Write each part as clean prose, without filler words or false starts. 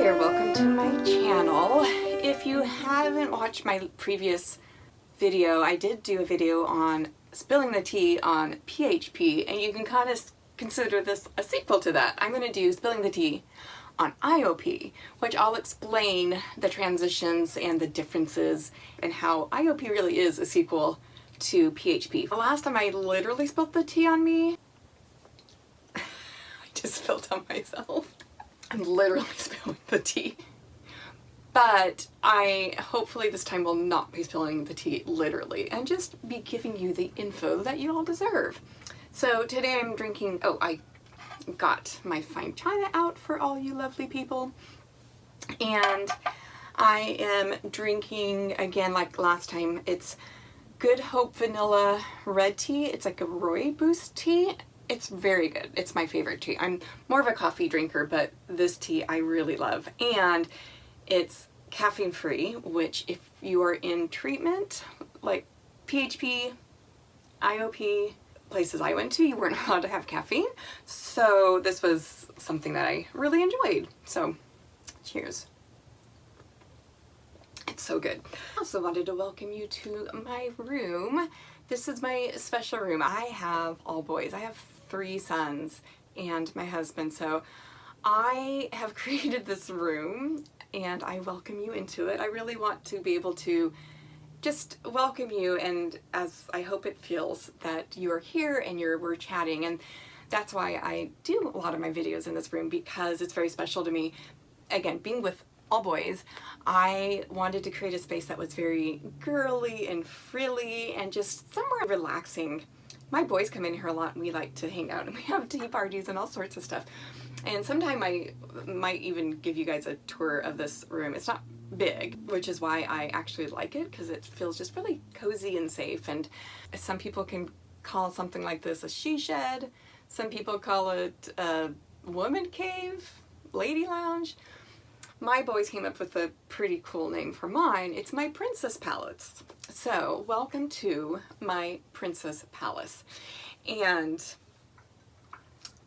there, welcome to my channel. If you haven't watched my previous video, I did do a video on spilling the tea on PHP, and you can kind of consider this a sequel to that. I'm going to do spilling the tea on IOP, which I'll explain the transitions and the differences and how IOP really is a sequel to PHP. The last time I literally spilled the tea on me, I just spilled on myself. I'm literally spilling the tea. But I hopefully this time will not be spilling the tea literally and just be giving you the info that you all deserve. So today I'm drinking, I got my fine china out for all you lovely people. And I am drinking, again like last time, it's Good Hope Vanilla Red Tea. It's like a rooibos tea. It's very good. It's my favorite tea. I'm more of a coffee drinker, but this tea I really love. And it's caffeine free, which if you are in treatment, like PHP, IOP, places I went to, you weren't allowed to have caffeine. So this was something that I really enjoyed. So cheers. It's so good. I also wanted to welcome you to my room. This is my special room. I have all boys. I have 3 sons and my husband. So I have created this room and I welcome you into it. I really want to be able to just welcome you, and as I hope it feels that you're here and we're chatting, and that's why I do a lot of my videos in this room, because it's very special to me. Again, being with all boys, I wanted to create a space that was very girly and frilly and just somewhere relaxing. My boys come in here a lot and we like to hang out and we have tea parties and all sorts of stuff. And sometime I might even give you guys a tour of this room. It's not big, which is why I actually like it, because it feels just really cozy and safe. And some people can call something like this a she shed. Some people call it a woman cave, lady lounge. My boys came up with a pretty cool name for mine. It's my Princess Palace. So welcome to my Princess Palace. And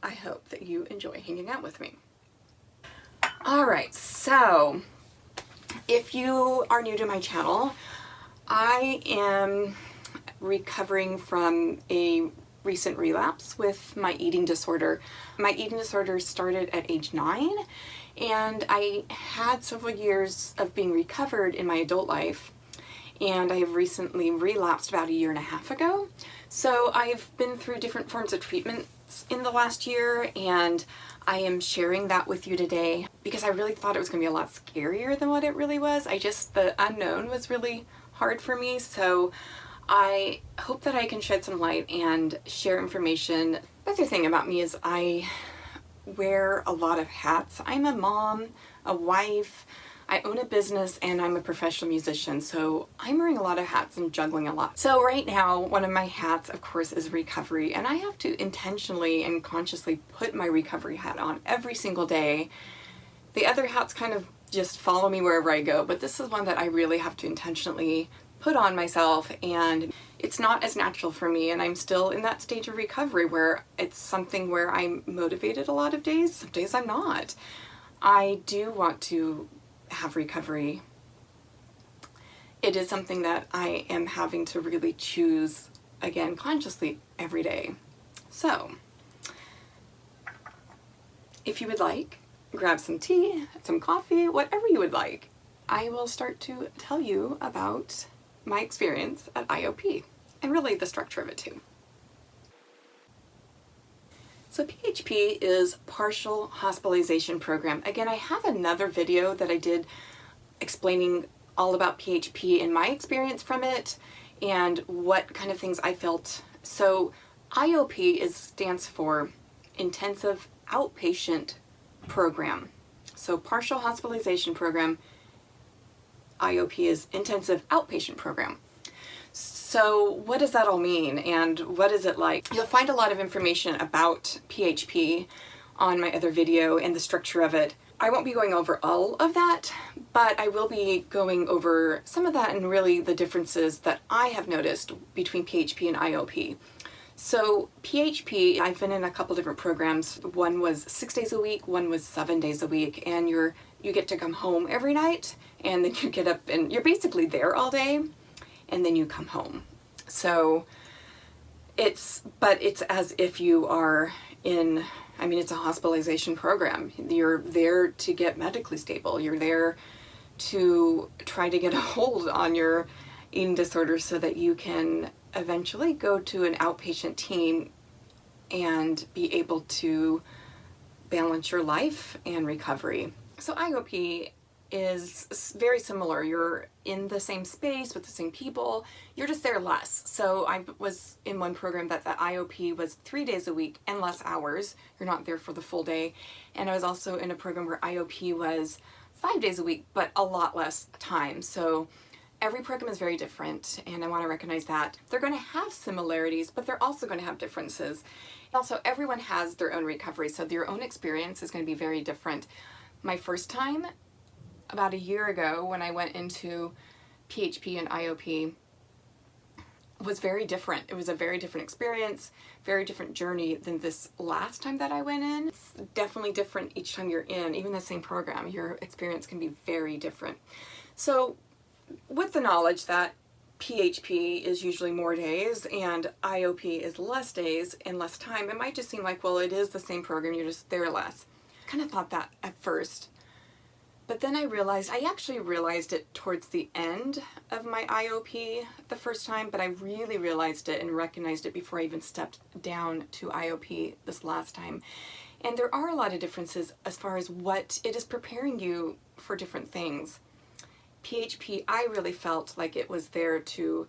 I hope that you enjoy hanging out with me. All right, so if you are new to my channel, I am recovering from a recent relapse with my eating disorder. My eating disorder started at age 9, and I had several years of being recovered in my adult life, and I have recently relapsed about 1.5 years ago. So I've been through different forms of treatments in the last year, and I am sharing that with you today because I really thought it was going to be a lot scarier than what it really was. The unknown was really hard for me, so I hope that I can shed some light and share information. The other thing about me is I wear a lot of hats. I'm a mom, a wife, I own a business, and I'm a professional musician, so I'm wearing a lot of hats and juggling a lot. So right now, one of my hats, of course, is recovery, and I have to intentionally and consciously put my recovery hat on every single day. The other hats kind of just follow me wherever I go, but this is one that I really have to intentionally put on myself, and it's not as natural for me, and I'm still in that stage of recovery where it's something where I'm motivated a lot of days. Some days I'm not. I do want to have recovery. It is something that I am having to really choose, again, consciously every day. So if you would like, grab some tea, some coffee, whatever you would like. I will start to tell you about my experience at IOP and really the structure of it too. So PHP is Partial Hospitalization Program. Again, I have another video that I did explaining all about PHP and my experience from it and what kind of things I felt. So IOP stands for Intensive Outpatient Program. So Partial Hospitalization Program, IOP is Intensive Outpatient Program. So what does that all mean, and what is it like? You'll find a lot of information about PHP on my other video and the structure of it. I won't be going over all of that, but I will be going over some of that and really the differences that I have noticed between PHP and IOP. So PHP, I've been in a couple different programs. One was 6 days a week, one was 7 days a week, and you're you get to come home every night, and then you get up and you're basically there all day, and then you come home. So it's as if you are in, I mean, it's a hospitalization program. You're there to get medically stable. You're there to try to get a hold on your eating disorder so that you can eventually go to an outpatient team and be able to balance your life and recovery. So IOP is very similar. You're in the same space with the same people, you're just there less. So I was in one program that the IOP was 3 days a week and less hours. You're not there for the full day. And I was also in a program where IOP was 5 days a week, but a lot less time. So every program is very different, and I want to recognize that. They're going to have similarities, but they're also going to have differences. Also, everyone has their own recovery, so your own experience is going to be very different. My first time, about a year ago, when I went into PHP and IOP, was very different. It was a very different experience, very different journey than this last time that I went in. It's definitely different each time you're in, even the same program. Your experience can be very different. So with the knowledge that PHP is usually more days and IOP is less days and less time, it might just seem like, well, it is the same program, you're just there less. I kind of thought that at first. But then I actually realized it towards the end of my IOP the first time, but I really realized it and recognized it before I even stepped down to IOP this last time. And there are a lot of differences as far as what it is preparing you for different things. PHP, I really felt like it was there to,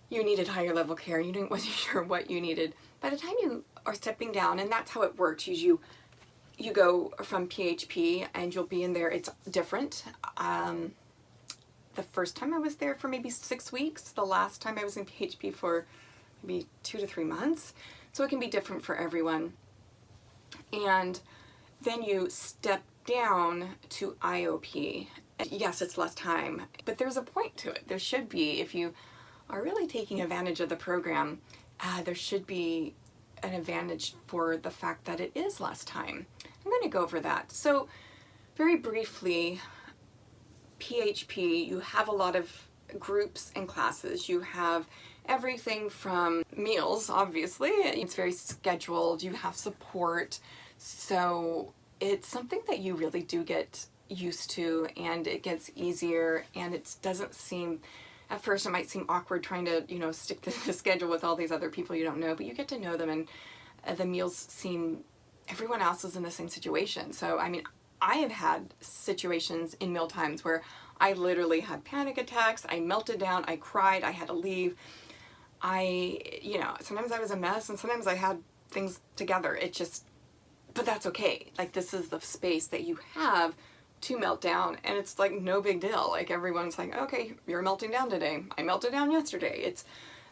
you needed higher level care, you wasn't sure what you needed. By the time you are stepping down, and that's how it works, you go from PHP and you'll be in there, it's different. The first time I was there for maybe 6 weeks, the last time I was in PHP for maybe 2 to 3 months. So it can be different for everyone. And then you step down to IOP. Yes, it's less time, but there's a point to it. There should be, if you are really taking advantage of the program, there should be an advantage for the fact that it is less time. I'm going to go over that. So very briefly, PHP, you have a lot of groups and classes. You have everything from meals, obviously. It's very scheduled. You have support. So it's something that you really do get used to, and it gets easier, and it doesn't seem, at first it might seem awkward trying to, stick to the schedule with all these other people you don't know, but you get to know them, and the meals seem, everyone else is in the same situation. So, I mean, I have had situations in meal times where I literally had panic attacks, I melted down, I cried, I had to leave. Sometimes I was a mess, and sometimes I had things together. But that's okay. Like, this is the space that you have to melt down, and it's like no big deal. Like, everyone's like, okay, you're melting down today. I melted down yesterday. It's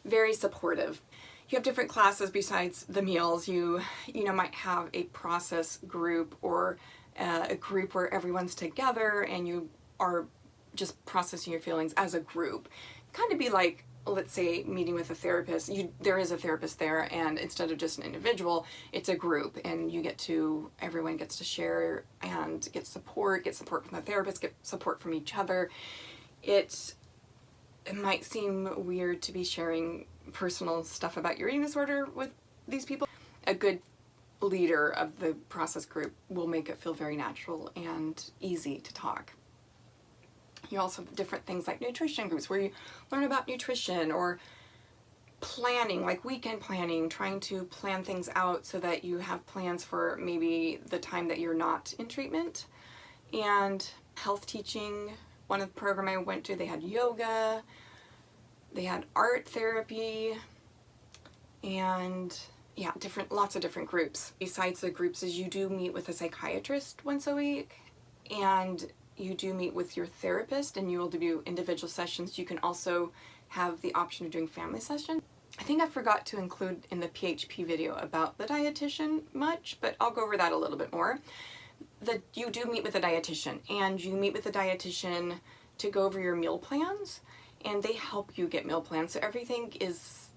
very supportive. You have different classes besides the meals. You might have a process group, or a group where everyone's together and you are just processing your feelings as a group. Kind of be like, let's say, meeting with a therapist. There is a therapist there, and instead of just an individual, it's a group, and everyone gets to share and get support from the therapist, get support from each other. It might seem weird to be sharing personal stuff about your eating disorder with these people. A good leader of the process group will make it feel very natural and easy to talk. You also have different things like nutrition groups where you learn about nutrition, or planning, like weekend planning, trying to plan things out so that you have plans for maybe the time that you're not in treatment. And health teaching, one of the program I went to, they had yoga, they had art therapy, and yeah, lots of different groups. Besides the groups, you do meet with a psychiatrist once a week, and you do meet with your therapist, and you will do individual sessions. You can also have the option of doing family sessions. I think I forgot to include in the PHP video about the dietitian much, but I'll go over that a little bit more. You do meet with a dietitian, and you meet with a dietitian to go over your meal plans, and they help you get meal plans. So everything is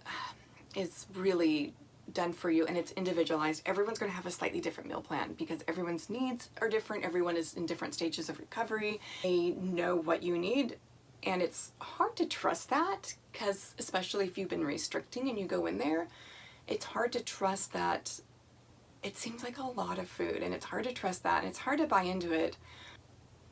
really done for you and it's individualized. Everyone's going to have a slightly different meal plan because everyone's needs are different. Everyone is in different stages of recovery. They know what you need, and it's hard to trust that because especially if you've been restricting and you go in there, it's hard to trust that. It seems like a lot of food, and it's hard to trust that, and it's hard to buy into it.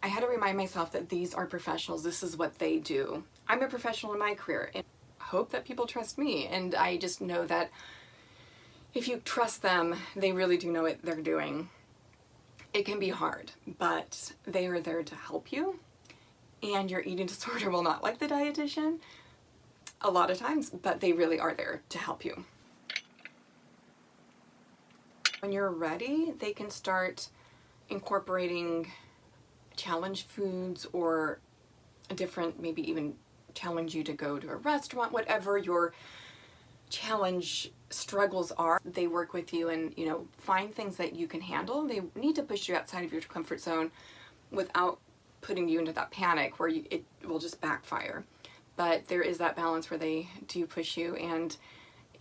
I had to remind myself that these are professionals. This is what they do. I'm a professional in my career, and I hope that people trust me. And I just know that if you trust them, they really do know what they're doing. It can be hard, but they are there to help you. And your eating disorder will not like the dietitian a lot of times, but they really are there to help you. When you're ready, they can start incorporating challenge foods or a different, maybe even challenge you to go to a restaurant, whatever your challenge struggles are. They work with you and, you know, find things that you can handle. They need to push you outside of your comfort zone without putting you into that panic where it will just backfire. But there is that balance where they do push you, and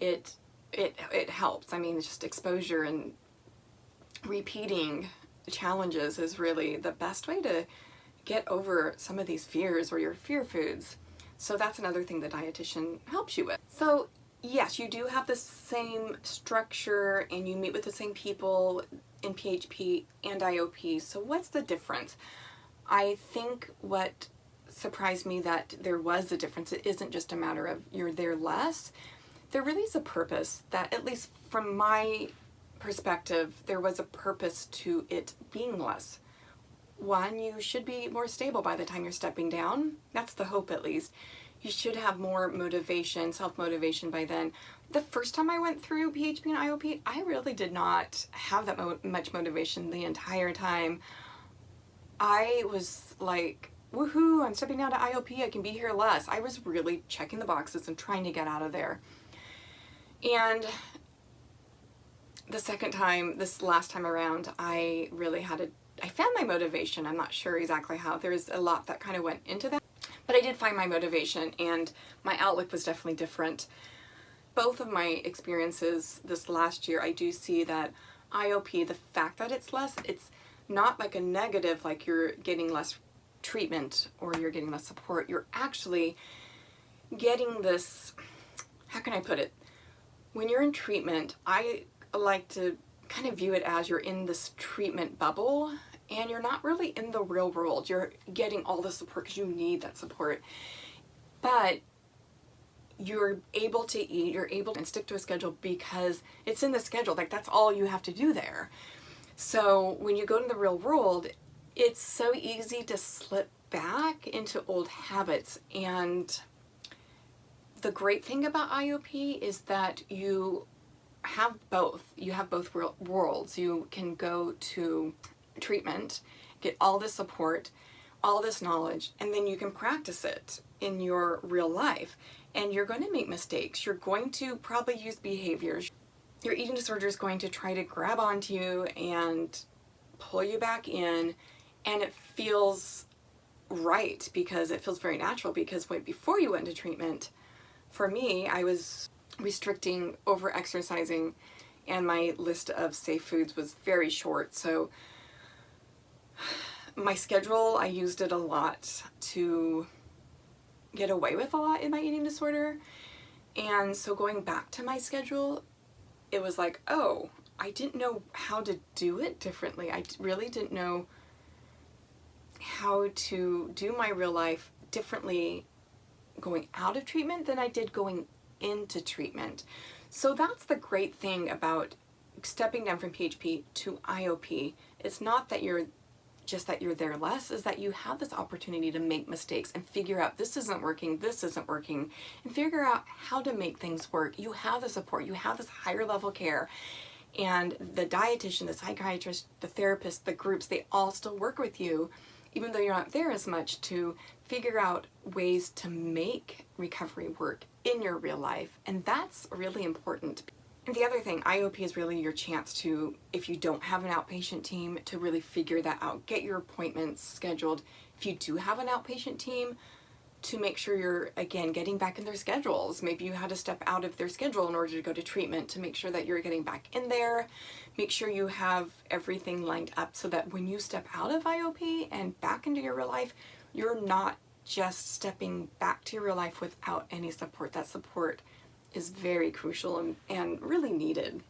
it helps. I mean, just exposure and repeating challenges is really the best way to get over some of these fears or your fear foods. So that's another thing the dietitian helps you with. So yes, you do have the same structure and you meet with the same people in PHP and IOP. So what's the difference? I think what surprised me that there was a difference. It isn't just a matter of you're there less. There really is a purpose that, at least from my perspective, there was a purpose to it being less. One, you should be more stable by the time you're stepping down. That's the hope, at least. You should have more motivation, self-motivation by then. The first time I went through PHP and IOP, I really did not have that much motivation the entire time. I was like, woohoo, I'm stepping down to IOP, I can be here less. I was really checking the boxes and trying to get out of there. And the second time, this last time around, I really I found my motivation. I'm not sure exactly how. There's a lot that kind of went into that. But I did find my motivation, and my outlook was definitely different. Both of my experiences this last year, I do see that IOP, the fact that it's less, it's not like a negative, like you're getting less treatment or you're getting less support. You're actually getting this, how can I put it? When you're in treatment, I like to kind of view it as you're in this treatment bubble and you're not really in the real world. You're getting all the support because you need that support. But you're able to eat, you're able to stick to a schedule because it's in the schedule. Like, that's all you have to do there. So when you go to the real world, it's so easy to slip back into old habits. And the great thing about IOP is that you have both. You have both worlds. You can go to treatment, get all this support, all this knowledge, and then you can practice it in your real life. And you're going to make mistakes. You're going to probably use behaviors. Your eating disorder is going to try to grab onto you and pull you back in, and it feels right because it feels very natural. Because before you went to treatment, for me, I was restricting, over exercising, and my list of safe foods was very short. So my schedule, I used it a lot to get away with a lot in my eating disorder. And so going back to my schedule, it was like, oh, I didn't know how to do it differently. I really didn't know how to do my real life differently going out of treatment than I did going into treatment. So that's the great thing about stepping down from PHP to IOP. It's not that you're there less, is that you have this opportunity to make mistakes and figure out this isn't working, and figure out how to make things work. You have the support, you have this higher level care, and the dietitian, the psychiatrist, the therapist, the groups, they all still work with you, even though you're not there as much, to figure out ways to make recovery work in your real life. And that's really important. And the other thing, IOP is really your chance to, if you don't have an outpatient team, to really figure that out. Get your appointments scheduled. If you do have an outpatient team, to make sure you're, again, getting back in their schedules. Maybe you had to step out of their schedule in order to go to treatment, to make sure that you're getting back in there. Make sure you have everything lined up so that when you step out of IOP and back into your real life, you're not just stepping back to your real life without any support. That support is very crucial and really needed.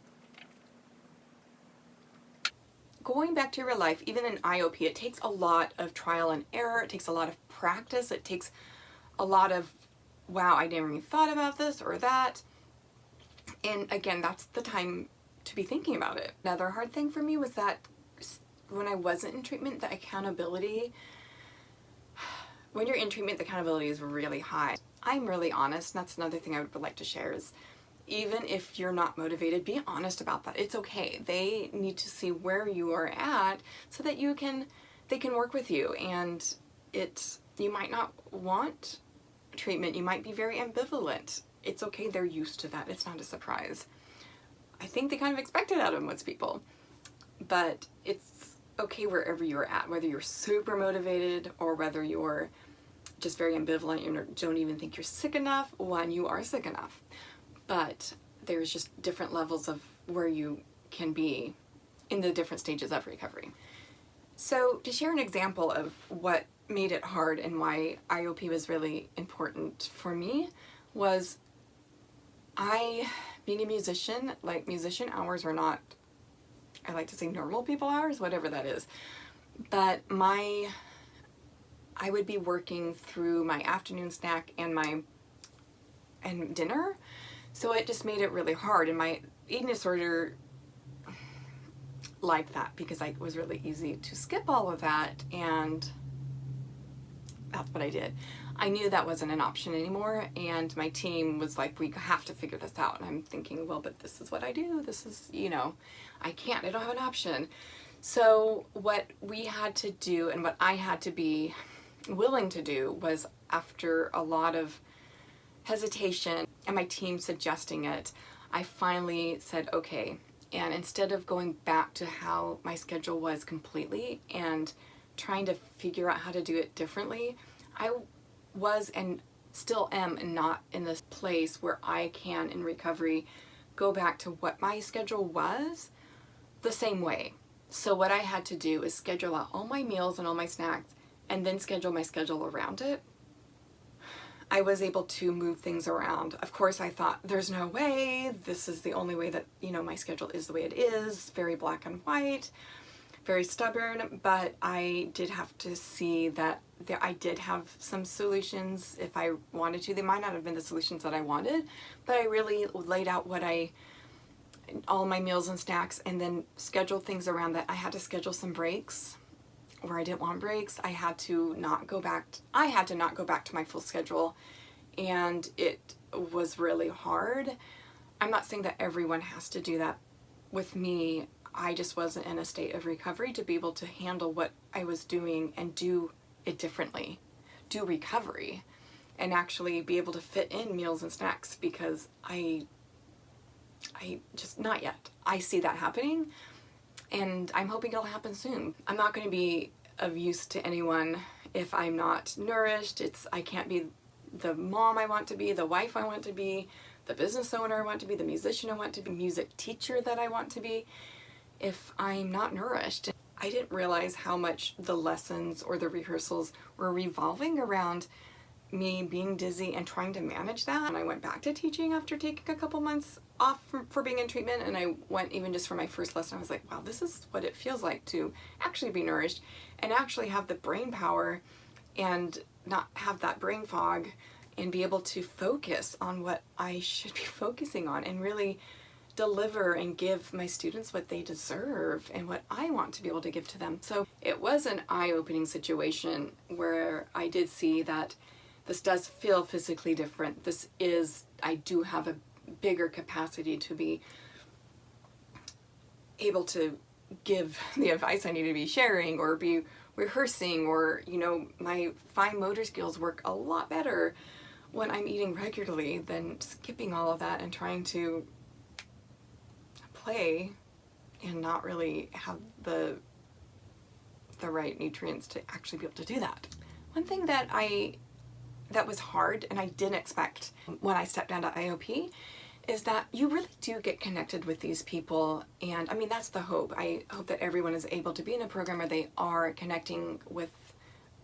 Going back to your real life, even in IOP, it takes a lot of trial and error. It takes a lot of practice. It takes a lot of, wow, I never even thought about this or that. And again, that's the time to be thinking about it. Another hard thing for me was that when I wasn't in treatment, the accountability, when you're in treatment, the accountability is really high. I'm really honest, and that's another thing I would like to share is, even if you're not motivated, be honest about that. It's okay. They need to see where you are at so that they can work with you. And you might not want treatment. You might be very ambivalent. It's okay. They're used to that. It's not a surprise. I think they kind of expect it out of most people. But it's okay wherever you're at, whether you're super motivated or whether you're just very ambivalent, you don't even think you're sick enough. One, you are sick enough. But there's just different levels of where you can be in the different stages of recovery. So to share an example of what made it hard and why IOP was really important for me was being a musician, like musician hours are not, I like to say normal people hours, whatever that is. But I would be working through my afternoon snack and dinner. So it just made it really hard, and my eating disorder liked that because it was really easy to skip all of that, and that's what I did. I knew that wasn't an option anymore, and my team was like, we have to figure this out. And I'm thinking, well, but this is what I do. This is, I don't have an option. So what we had to do and what I had to be willing to do was, after a lot of hesitation and my team suggesting it, I finally said okay. And instead of going back to how my schedule was completely and trying to figure out how to do it differently, I was and still am not in this place where I can, in recovery, go back to what my schedule was the same way. So what I had to do is schedule out all my meals and all my snacks and then schedule my schedule around it. I was able to move things around. Of course, I thought, there's no way, this is the only way that, my schedule is the way it is, very black and white, very stubborn, but I did have to see that I did have some solutions if I wanted to. They might not have been the solutions that I wanted, but I really laid out all my meals and snacks, and then scheduled things around that. I had to schedule some breaks where I didn't want breaks. I had to not go back to my full schedule, and it was really hard. I'm not saying that everyone has to do that. With me, I just wasn't in a state of recovery to be able to handle what I was doing and do it differently, do recovery, and actually be able to fit in meals and snacks, because I just, not yet. I see that happening, and I'm hoping it'll happen soon. I'm not going to be of use to anyone if I'm not nourished. I can't be the mom I want to be, the wife I want to be, the business owner I want to be, the musician I want to be, music teacher that I want to be, if I'm not nourished. I didn't realize how much the lessons or the rehearsals were revolving around me being dizzy and trying to manage that. And I went back to teaching after taking a couple months off for being in treatment, and I went even just for my first lesson. I was like, wow, this is what it feels like to actually be nourished and actually have the brain power and not have that brain fog, and be able to focus on what I should be focusing on and really deliver and give my students what they deserve and what I want to be able to give to them. So it was an eye-opening situation where I did see that this does feel physically different. I do have a bigger capacity to be able to give the advice I need to be sharing or be rehearsing, or, my fine motor skills work a lot better when I'm eating regularly than skipping all of that and trying to play and not really have the right nutrients to actually be able to do that. One thing that I that was hard and I didn't expect when I stepped down to IOP is that you really do get connected with these people. And I mean, that's the hope. I hope that everyone is able to be in a program where they are connecting with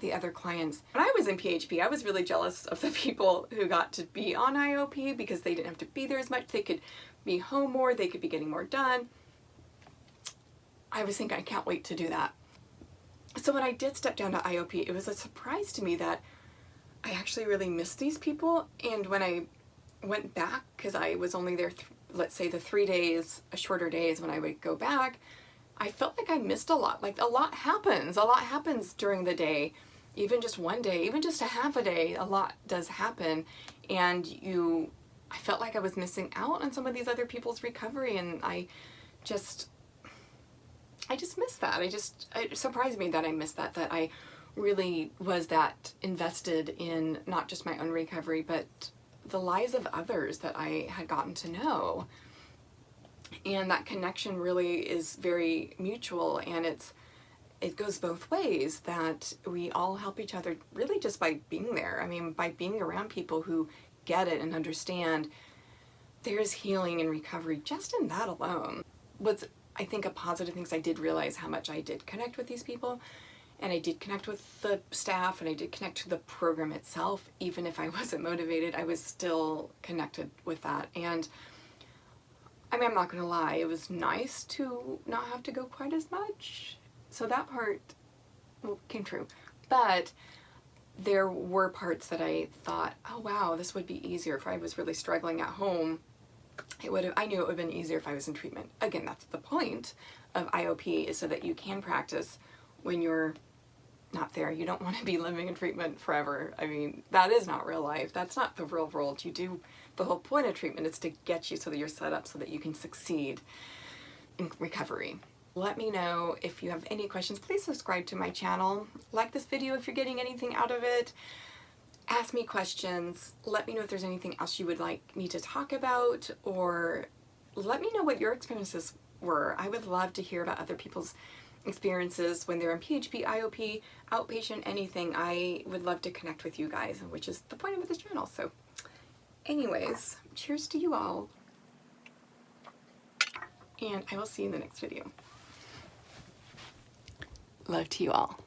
the other clients. When I was in PHP, I was really jealous of the people who got to be on IOP because they didn't have to be there as much. They could be home more, they could be getting more done. I was thinking, I can't wait to do that. So when I did step down to IOP, it was a surprise to me that I actually really missed these people. And when I went back, because I was only there, let's say the 3 days, shorter days when I would go back, I felt like I missed a lot. Like a lot happens during the day, even just one day, even just a half a day, a lot does happen. And I felt like I was missing out on some of these other people's recovery, and I just missed that. It surprised me that I missed that I really was that invested in not just my own recovery, but the lives of others that I had gotten to know. And that connection really is very mutual, and it goes both ways, that we all help each other really just by being there. I mean, by being around people who get it and understand there's healing and recovery just in that alone. What's, I think, a positive thing is I did realize how much I did connect with these people, and I did connect with the staff, and I did connect to the program itself. Even if I wasn't motivated, I was still connected with that. And I mean, I'm not gonna lie, it was nice to not have to go quite as much. So that part came true. But there were parts that I thought, oh wow, this would be easier if I was really struggling at home. I knew it would have been easier if I was in treatment. Again, that's the point of IOP, is so that you can practice when you're not there. You don't want to be living in treatment forever. I mean, that is not real life. That's not the real world. The whole point of treatment is to get you so that you're set up so that you can succeed in recovery. Let me know if you have any questions. Please subscribe to my channel. Like this video if you're getting anything out of it. Ask me questions. Let me know if there's anything else you would like me to talk about, or let me know what your experiences were. I would love to hear about other people's experiences when they're in PHP, IOP, outpatient, anything. I would love to connect with you guys, which is the point of this channel. So anyways, cheers to you all, and I will see you in the next video. Love to you all.